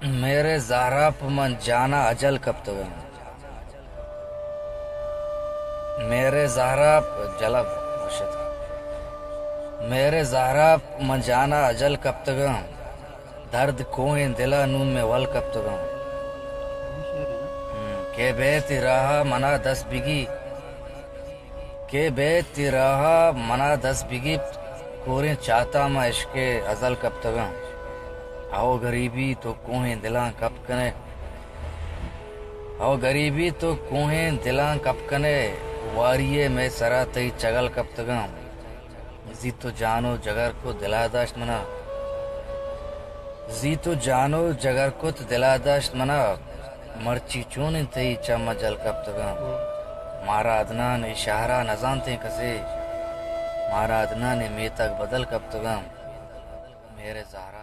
मेरे ज़हरा प मन जाना अजल कब तक मेरे ज़हरा जलब मुर्शिद मेरे ज़हरा प मन जाना अजल कब तक दर्द कोहे दिला नून में वल कब तक के बेत रहा मना 10 बिगी के बेत रहा मना 10 बिगी कोरे चाहता मैं इश्के अजल कब तक आओ गरीबी तो कोहे दिला कब कने आओ गरीबी तो कोहे दिला कब कने वारिये में सरा तई चगल कब तक जी तो जानो जगर को दिलादाश्त मना जी तो जानो जगर को तो दिलादाश्त मना मर्ची चून तई चम जल कब तक मारा अदनान इशारा न जानते कसे मारा अदनान में तक बदल कब तक मेरे ज़हरा